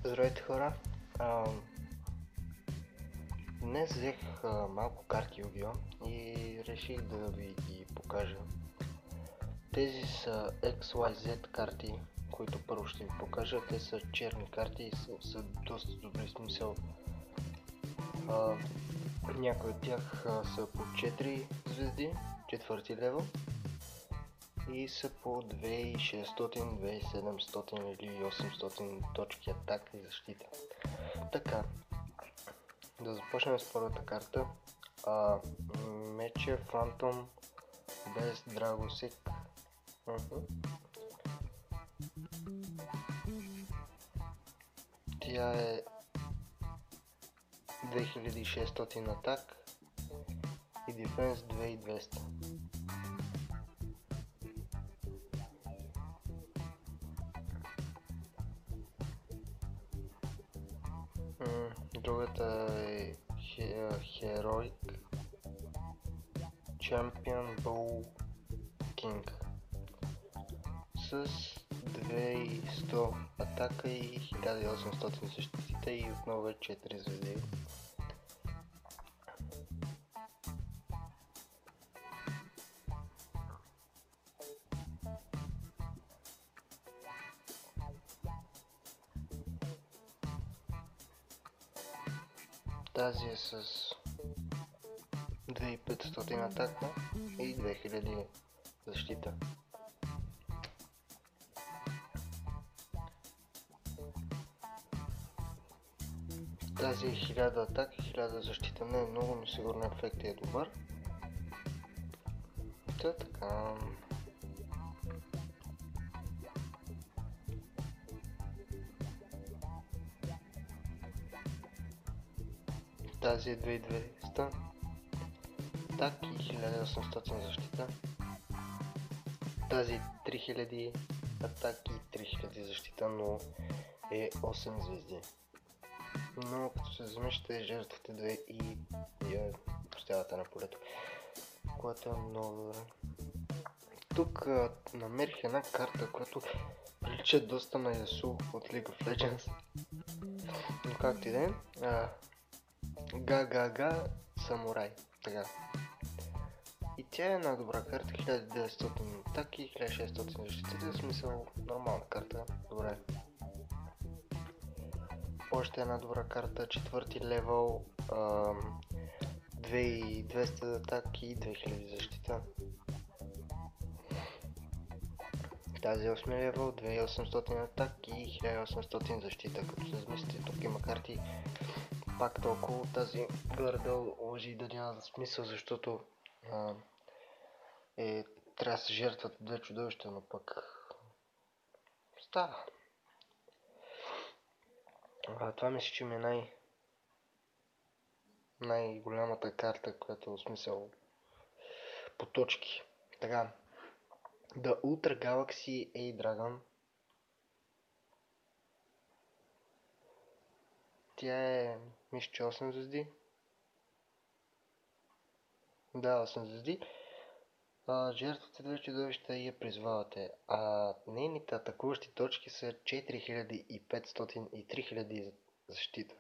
Здравейте хора! Днес взех малко карти Yu-Gi-Oh! И реших да ви ги покажа. Тези са XYZ карти, които първо ще ви покажа. Те са черни карти и са доста добри, смисъл. Някои от тях са по 4 звезди, четвърти левел. И са по 2600, 2700 или 800 точки атака и защита. Така, да започнем с първата карта. Мече Фантом без Драгосик. Тя е 2600 атак и дефенс 2200. Другата е Heroic Champion Bull King с 2100 атака и 1800 защита и отново е 4 звезди. Тази е с 2500 атака и 2000 защита. Тази е 1000 атака и 1000 защита. Не е много, но сигурно ефектът е добър. Така. Тази е 2200 атак и 1800 защита. Тази е 3000 атак и 3000 защита, но е 8 звезди. Но като се замислите, жертвате 2 и я поставяте на полето, което е много добре. Тук намерих една карта, която прилича доста на Ясу от League of Legends. Но както и да е, Га Самурай. Така. И тя е една добра карта, 1900 атаки и 1600 защита, в смисъл нормална карта, добре. Още една добра карта, четвърти левел, 2200 атаки и 2000 защита. Тази 8 левел, 2800 атаки и 1800 защита. Като се замислите, тук има карти пак толкова. Тази гърдъл лъжи да няма смисъл, защото трябва да се жертват две чудовища, но пък става. Това мисля, че ми е най-голямата карта, която е смисъл по точки. Така, The Ultra Galaxy A Dragon. Тя е, мисля, че 8 звезди. Да, 8 звезди. Жертвате две чудовища и я призвавате. Нейните атакуващи точки са 4500 и 3000 защита.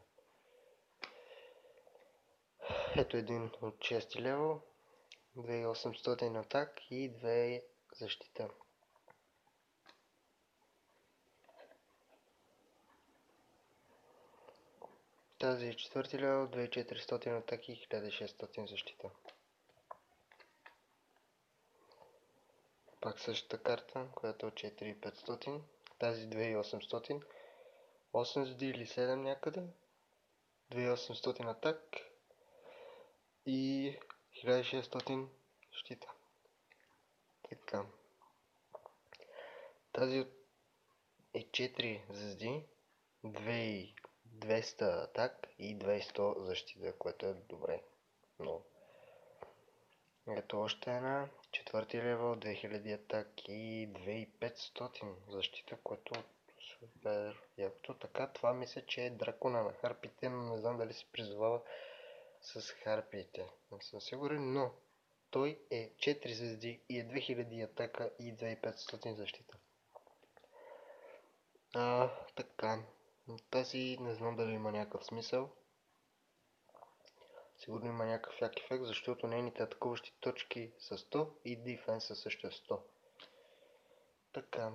Ето един от 6 левел, 2800 атак и 2 защита. Тази е 4 левел, 2400 атак и 1600 защита. Пак същата карта, която е 4500, тази 2800, 8 звезди или 7 някъде, 2800 атак и 1600 защита. Така. Тази е 4 звезди, 2200 атак и 200 защита, което е добре. Но ето още една, четвърти левел, 2000 атак и 2500 защита, което е супер якото. Така, това мисля, че е дракона на харпите, но не знам дали се призовава с харпиите. Не съм сигурен, но той е 4 звезди и е 2000 атака и 2500 защита. Така. Но тази не знам дали има някакъв смисъл. Сигурно има някакъв як ефект, защото нейните атакуващи точки са 100 и дефенса също е 100. Така.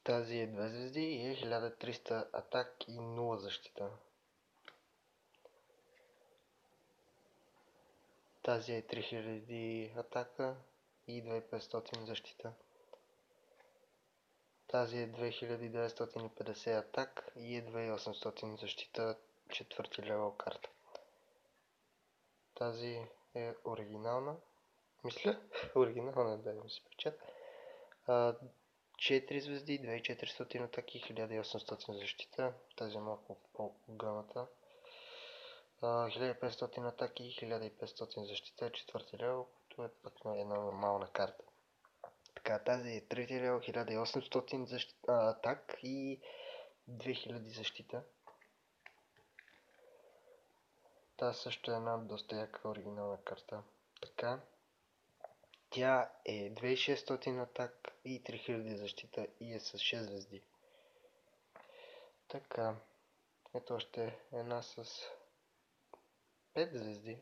Тази е 2 звезди и е 1300 атак и 0 защита. Тази е 3000 атака и 2500 защита. Тази е 2950 атак и е 2800 защита, четвърти левел карта. Тази е оригинална. Мисля, оригинална, да ми се печат. 4 звезди, 2400 атаки, 1800 защита. Тази е малко по-гъната. 1500 атаки и 1500 защита, четвърти левел, което е пък една нормална карта. Така, тази е трети левел, 1800 атак и 2000 защита. Та също е една доста яка оригинална карта. Така. Тя е 2600 атак и 3000 защита и е с 6 звезди. Така. Ето още една с 5 звезди.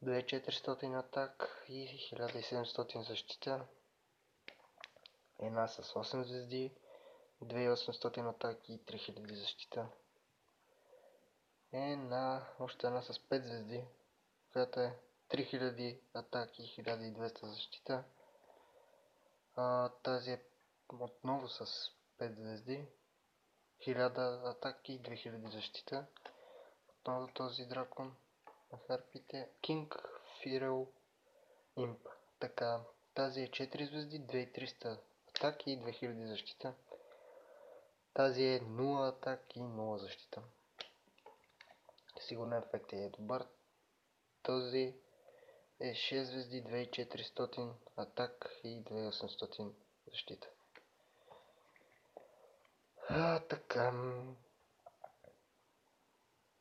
2400 атак и 1700 защита. Една с 8 звезди. 2800 атак и 3000 защита. Още една с 5 звезди, която е 3000 атаки и 1200 защита. Тази е отново с 5 звезди, 1000 атаки и 2000 защита. Отново този дракон на харпите. King Firel Imp. Така, тази е 4 звезди, 2300 атаки и 2000 защита. Тази е 0 атаки и 0 защита. Сигурно ефектът е добър. Този е 6 звезди, 2400 атак и 2800 защита. Така.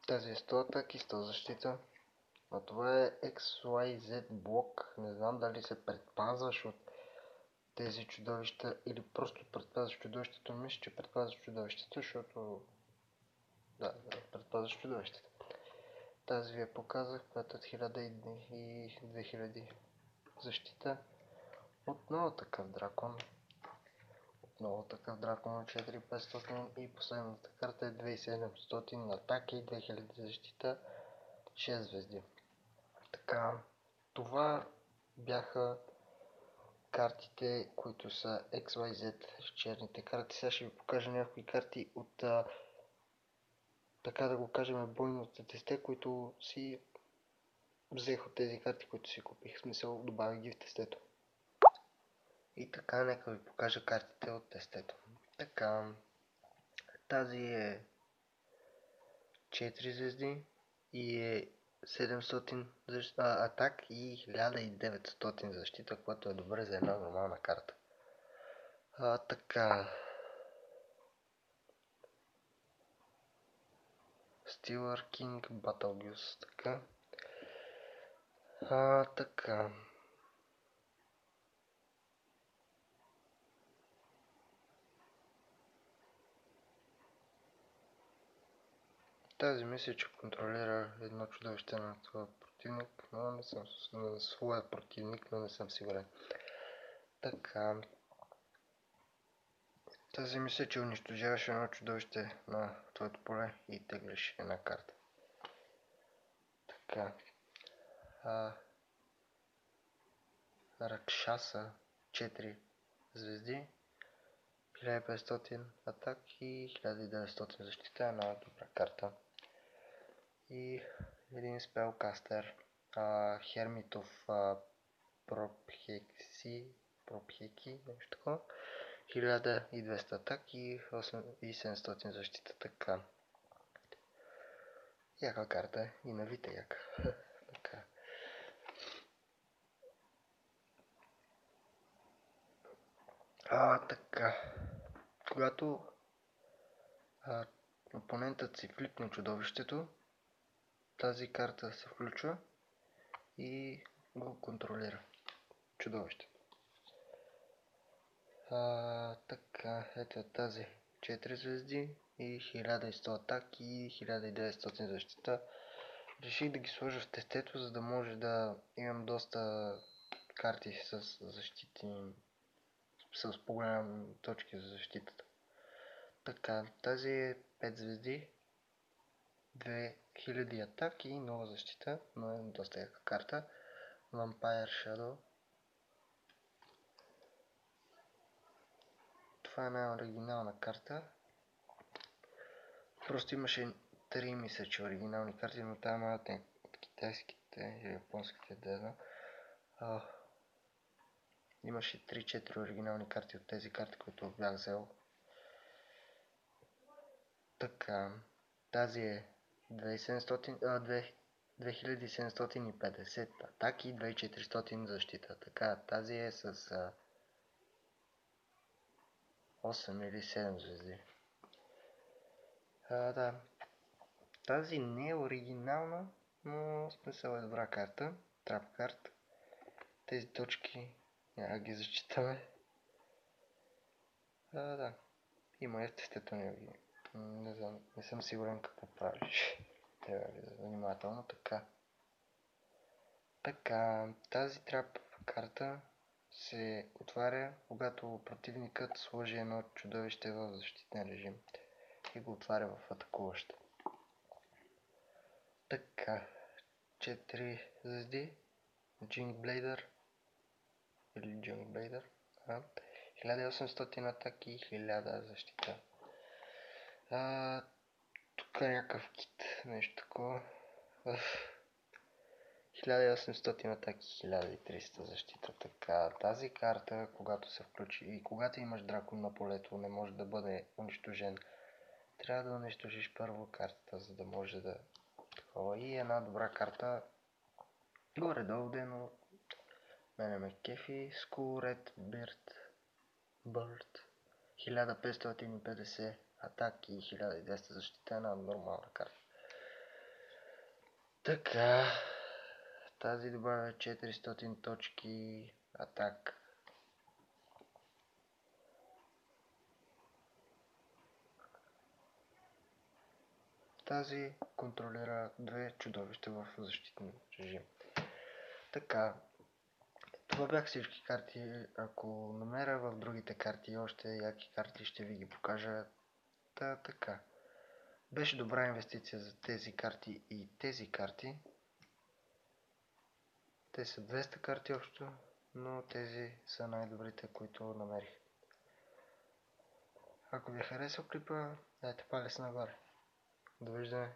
Тази е 100 атак и 100 защита. А това е XYZ блок. Не знам дали се предпазваш от тези чудовища или просто предпазваш чудовището. Мисля, че предпазваш чудовището, защото... Да, предпазваш чудовището. Тази ви я показах, която от 1000 и 2000 защита. Отново такъв дракон. Отново такъв дракон от 4500 и последната карта е 2700 атаки и 2000 защита, 6 звезди. Така, това бяха картите, които са XYZ, черните карти. Сега ще ви покажа някои карти от, така да го кажем, бойните тесте, които си взех от тези карти, които си купих. В смисъл, добавих ги в тестето. И така, нека ви покажа картите от тестето. Така, тази е 4 звезди и е 700 атак и 1900 защита, което е добре за една нормална карта. Така. Stealer King Battlegus. Така. Така. Тази мисля, че контролира едно чудовище на това противник, но не съм на своя противник, но не съм сигурен. Така. Тази мисля, че унищожаваше едно чудовище на твоето поле и теглиш една карта. Така. Ракшаса 4 звезди, 1500 атак и 1900 защита, една добра карта. И един спелкастер, Хермитов Пропхеки, нещо такова, 1200 атак и 700 защита, така. Яка карта е, и навита яка. Така. Така. Когато опонентът си флипне чудовището, тази карта се включва и го контролира чудовището. Така, ето тази 4 звезди и 1100 атаки и 1900 защита. Реших да ги сложа в тестето, за да може да имам доста карти с защити, с по-голям точки за защитата. Така, тази е 5 звезди, 2000 атаки и нова защита, но е доста яка карта. Vampire Shadow. Това е една оригинална карта. Просто имаше 3, мисля, че оригинални карти, но там малко от китайските или японските, да знам. Имаше 3-4 оригинални карти от тези карти, които бях взел. Така, тази е 2750 атаки и 2400 защита. Така, тази е с 8 или 7 звезди. Да. Тази не е оригинална, но смисъл е добра карта. Трап карт. Тези точки няма ги зачитаме. Да. Има естествено ги. Не знам, не съм сигурен какво правиш. Трябва ли внимателно така. Така, тази трап карта се отваря, когато противникът сложи едно чудовище в защитен режим и го отваря в атакуващ. Така, 4 звезди, Jingblader или Jingblader, 1800 атаки и 1000 защита. Тук е някакъв кит, нещо такова. 1800 атаки, 1300 защита. Така, тази карта, когато се включи и когато имаш дракон на полето, не може да бъде унищожен. Трябва да унищожиш първо картата, за да може да... И една добра карта, горе-долу де, но мене ме кефи. Skull Red Bird 1550 атаки и 1200 защита, една нормална карта. Така, тази добавя 400 точки атак. Тази контролира 2 чудовища в защитен режим. Така, това бях всички карти. Ако намеря в другите карти още яки карти, ще ви ги покажа. Така. Беше добра инвестиция за тези карти и тези карти. Те са 200 карти общо, но тези са най-добрите, които намерих. Ако ви е харесал клипа, дайте палец нагоре. Довиждане!